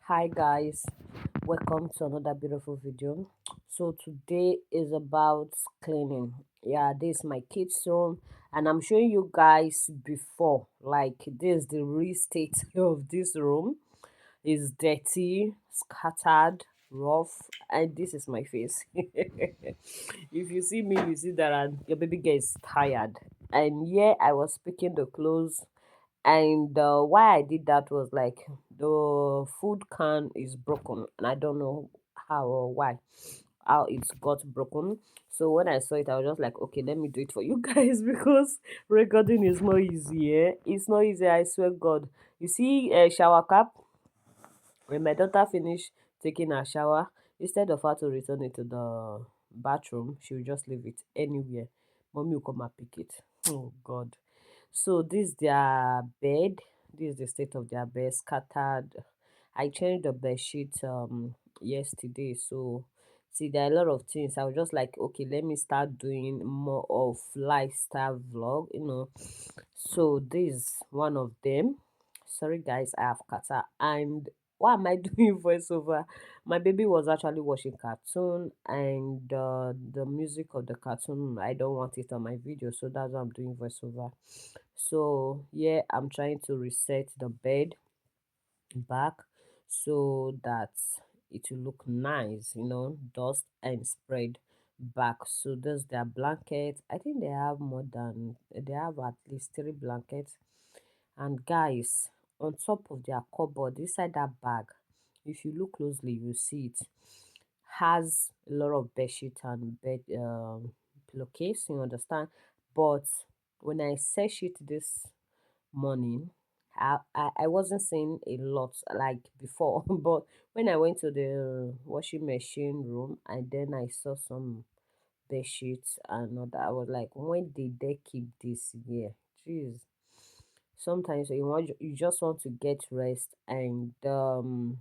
Hi guys, welcome to another beautiful video. So today is about cleaning. Yeah, this is my kids room and I'm showing you guys before, like this the real state of this room is dirty, scattered, rough, and this is my face. If you see me, you see that your baby girl is tired. And yeah, I was picking the clothes, and why I did that was like the food can is broken, and I don't know how or why how it got broken. So when I saw it, I was just like, okay, let me do it for you guys because recording is not easy. Eh? It's not easy. I swear, God. You see, a shower cap. When my daughter finished taking her shower, instead of her to return it to the bathroom, she will just leave it anywhere. Mommy will come and pick it. Oh God. So this is their bed. This is the state of their bed, scattered. I changed the bed sheet yesterday. So see, there are a lot of things. I was just like, okay, let me start doing more of lifestyle vlog, So this is one of them. Sorry guys, I have kata. And why am I doing voiceover? My baby was actually watching cartoon, and the music of the cartoon, I don't want it on my video, so that's why I'm doing voiceover. So yeah, I'm trying to reset the bed back so that it will look nice, dust and spread back. So there's their blanket. I think they have at least three blankets. And guys, on top of their cupboard, inside that bag, if you look closely, you see it has a lot of bedsheet and bed pillowcase, you understand. But when I searched it this morning, I wasn't seeing a lot like before. But when I went to the washing machine room and then I saw some bed sheets and all that, I was like, when did they keep this here? Jeez. Sometimes you just want to get rest, and that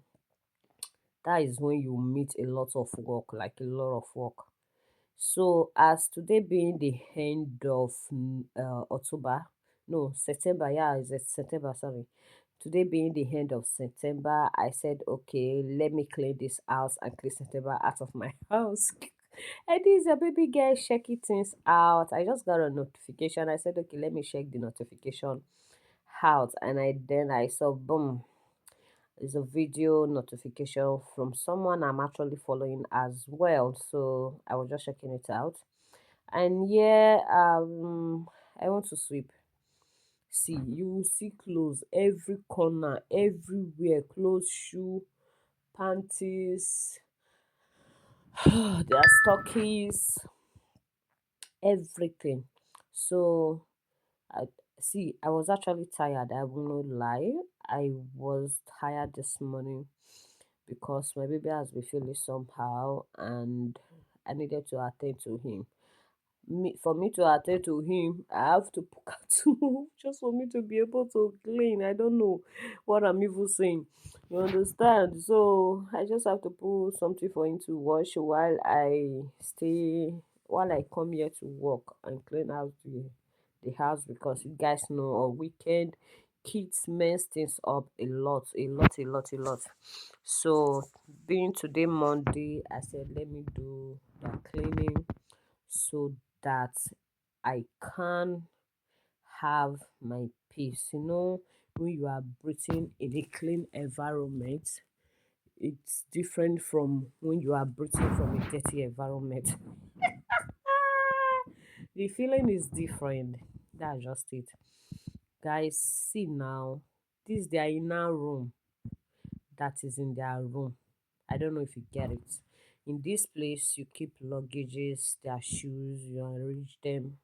is when you meet a lot of work, like a lot of work. So, as today being the end of October, no, September, yeah, it's September, sorry. Today being the end of September, I said, okay, let me clean this house and clean September out of my house. And this a baby girl checking things out. I just got a notification. I said, okay, let me check the notification out. And I saw, boom, it's a video notification from someone I'm actually following as well. So I was just checking it out. And yeah, I want to sweep. See, you will see clothes every corner, everywhere. Clothes, shoe, panties, their stockings, everything. So I see. I was actually tired. I will not lie. I was tired this morning because my baby has been feeling somehow, and I needed to attend to him. For me to attend to him, I have to put cartoon just for me to be able to clean. I don't know what I'm even saying. You understand? So I just have to put something for him to wash while I come here to work and clean out the house, because you guys know on weekend kids mess things up a lot, a lot, a lot, a lot. So being today Monday, I said let me do the cleaning so that I can have my peace. When you are breathing in a clean environment, it's different from when you are breathing from a dirty environment. The feeling is different. That's just it. Guys, see now, this is their inner room that is in their room. I don't know if you get it. In this place, you keep luggages, their shoes, you arrange them.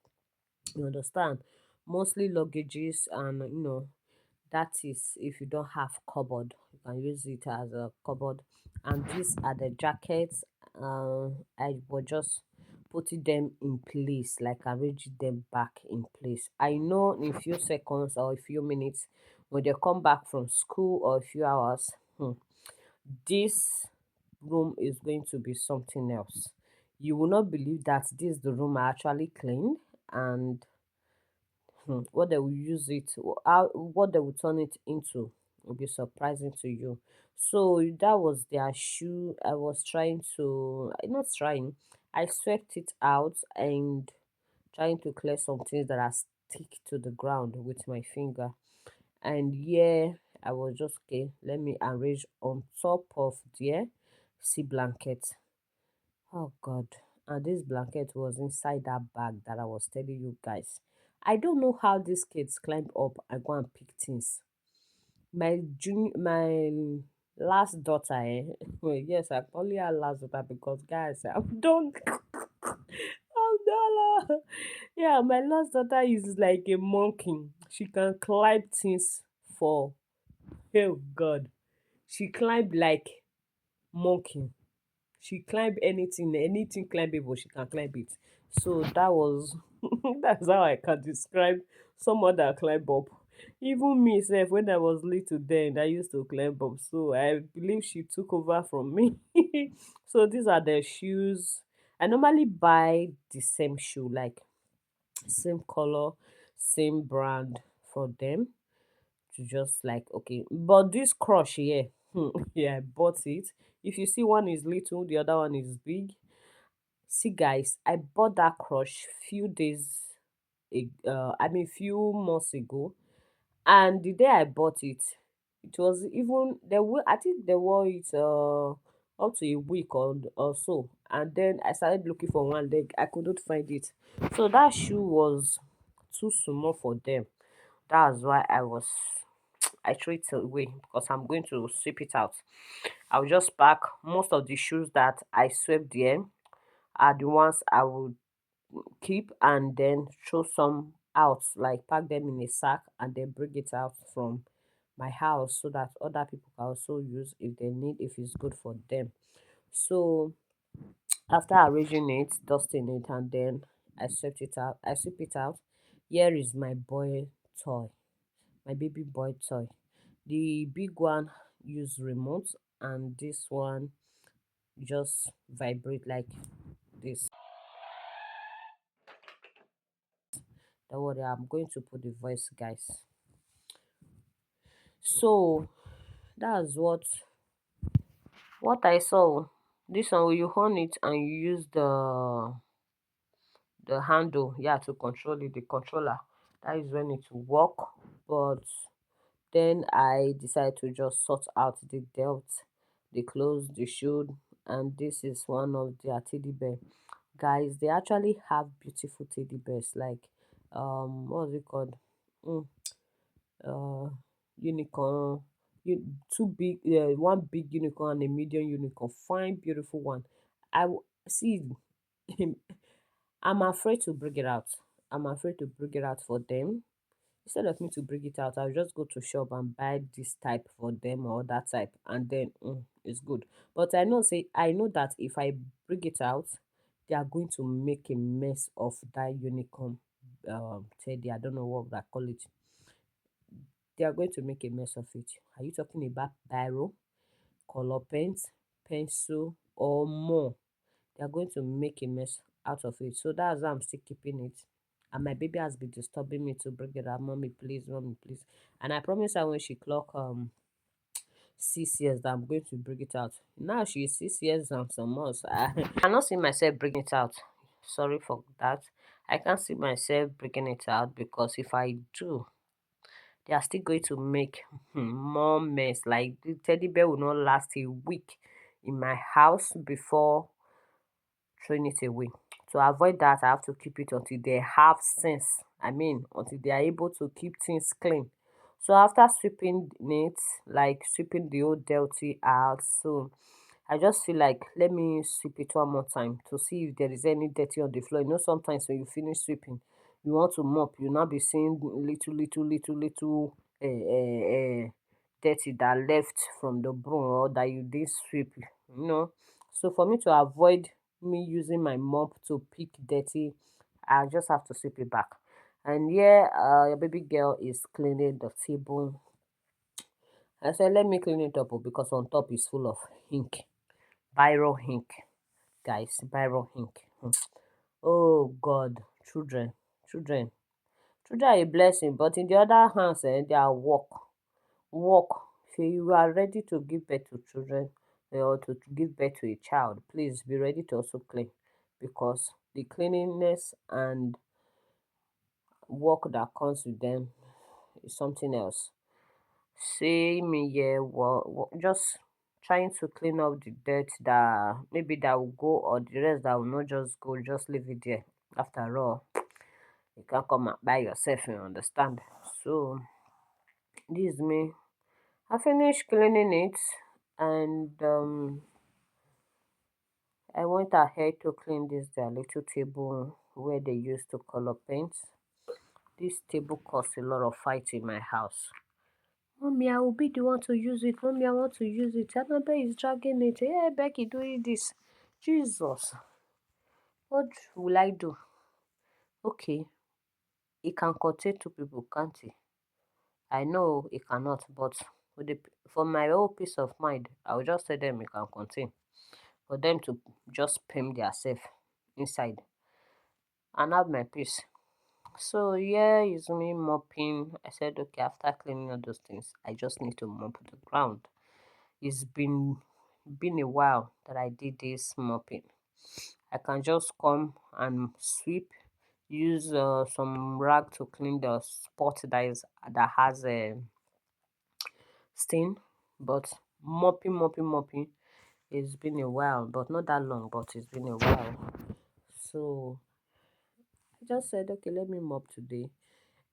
You understand? Mostly luggages, and that is if you don't have cupboard, you can use it as a cupboard. And these are the jackets. I was just putting them in place, like arranging them back in place. I know in a few seconds or a few minutes when they come back from school or a few hours, this room is going to be something else. You will not believe that this is the room I actually cleaned, and what they will use it, what they will turn it into. will be surprising to you. So that was their shoe. I was trying to, not trying, I swept it out and trying to clear some things that are stick to the ground with my finger. And yeah, I was just okay. Let me arrange on top of their sea blanket. Oh God. And this blanket was inside that bag that I was telling you guys. I don't know how these kids climb up and go and pick things. My last daughter, well, yes, I call her last daughter because guys, I'm done. I'm done. Yeah, my last daughter is like a monkey. She can climb things for, oh God. She climbed like monkey. She climb anything climbable, she can climb it. So that was that's how I can describe someone that climb up. Even me self, when I was little then, I used to climb up. So I believe she took over from me. So these are the shoes. I normally buy the same shoe, like same color, same brand for them to just like okay. But this crush here, yeah, I bought it. If you see one is little, the other one is big. See guys, I bought that crush few days I mean few months ago, and the day I bought it, it was even there were I think they wore it up to a week or so, and then I started looking for one leg. I couldn't find it. So that shoe was too small for them. That's why I threw it away because I'm going to sweep it out. I'll just pack most of the shoes that I swept there are the ones I would keep and then throw some out, like pack them in a sack and then bring it out from my house so that other people can also use if they need, if it's good for them. So after arranging it, dusting it, and then I sweep it out. Here is my boy toy, my baby boy toy. The big one use remote and this one just vibrate like this. Don't worry, I'm going to put the voice, guys. So that's what I saw. This one, you on it and you use the handle, yeah, to control it, the controller. That is when it will work. But then I decided to just sort out the belt, the clothes, the shoe, and this is one of their teddy bear. Guys, they actually have beautiful teddy bears, like what's it called? Mm, uh unicorn, two big, one big unicorn and a medium unicorn, fine beautiful one. See him. I'm afraid to bring it out. I'm afraid to bring it out for them. Instead of me to bring it out, I'll just go to shop and buy this type for them or that type, and then it's good. But I know that if I bring it out, they are going to make a mess of that unicorn teddy. I don't know what I call it. They are going to make a mess of it. Are you talking about biro, color paint, pencil, or more? They are going to make a mess out of it. So that's why I'm still keeping it. And my baby has been disturbing me to bring it out. Mommy, please, mommy, please. And I promise her when she clock 6 years that I'm going to bring it out. Now she is 6 years and some months. I cannot see myself bringing it out. Sorry for that. I can't see myself bringing it out because if I do, they are still going to make more mess. Like the teddy bear will not last a week in my house before throwing it away. To avoid that, I have to keep it until they have sense. I mean, until they are able to keep things clean. So after sweeping it, like sweeping the old dirty out, so I just feel like let me sweep it one more time to see if there is any dirty on the floor. You know, sometimes when you finish sweeping, you want to mop, you now be seeing little dirty that left from the broom or that you did sweep. You know, so for me to avoid me using my mop to pick dirty, I just have to sweep it back. And yeah, your baby girl is cleaning the table. I said, let me clean it up because on top is full of ink, viral ink, guys, viral ink. Oh God, children, children, children are a blessing, but in the other hands, they are work. you are ready to give birth to children or to give birth to a child, please be ready to also clean, because the cleanliness and work that comes with them is something else. See me here, just trying to clean up the dirt that maybe that will go, or the rest that will not just go, just leave it there. After all, you can't come and by yourself, you understand. So this is me. I finished cleaning it, and I went ahead to clean this their little table where they used to color paint. This table caused a lot of fight in my house. Mommy, I will be the one to use it. Mommy, I want to use it. Another is dragging it. Hey, Becky, doing this. Jesus, what will I do? Okay, he can contain two people, can't he? I know he cannot, but for my own peace of mind, I will just tell them he can contain. For them to just pim themselves inside and have my peace. So yeah, it's me mopping. I said, okay, after cleaning all those things, I just need to mop the ground. It's been a while that I did this mopping. I can just come and sweep, use some rag to clean the spot that has a stain, but mopping. It's been a while, but not that long, but it's been a while. So I just said, okay, let me mop today,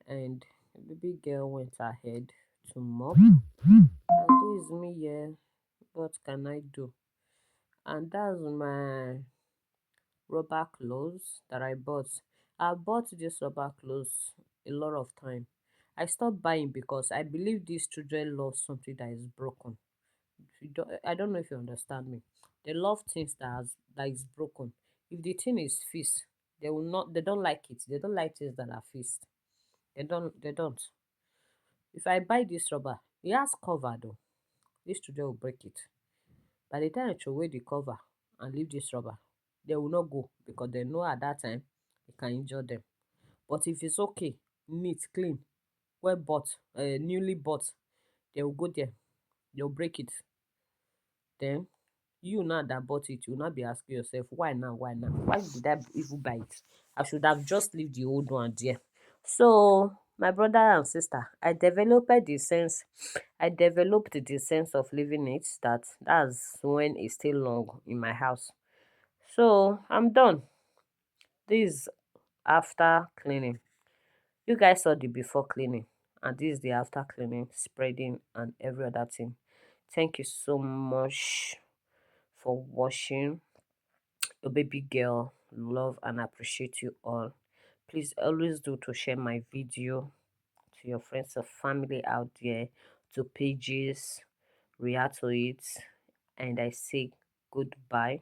and the big girl went ahead to mop, and this is me here. What can I do? And that's my rubber clothes that I bought. I bought this rubber clothes a lot of time. I stopped buying because I believe these children love something that is broken. I don't know if you understand me. They love things that is broken. If the thing is fixed, they will not. They don't like it. They don't like things that are fixed. They don't. If I buy this rubber, it has cover though. This children will break it. By the time I throw away the cover and leave this rubber, they will not go because they know at that time it can injure them. But if it's okay, neat, clean, well bought, newly bought, they will go there, they'll break it. Then you now that bought it, you'll not be asking yourself, why now? Why now? Why did I even buy it? I should have just leave the old one there. So my brother and sister, I developed the sense of leaving it, that's when it's still long in my house. So I'm done. This after cleaning. You guys saw the before cleaning, and this is the after cleaning, spreading, and every other thing. Thank you so much for watching. Your baby girl love and appreciate you all. Please always do to share my video to your friends or family out there, to pages, react to it, and I say goodbye.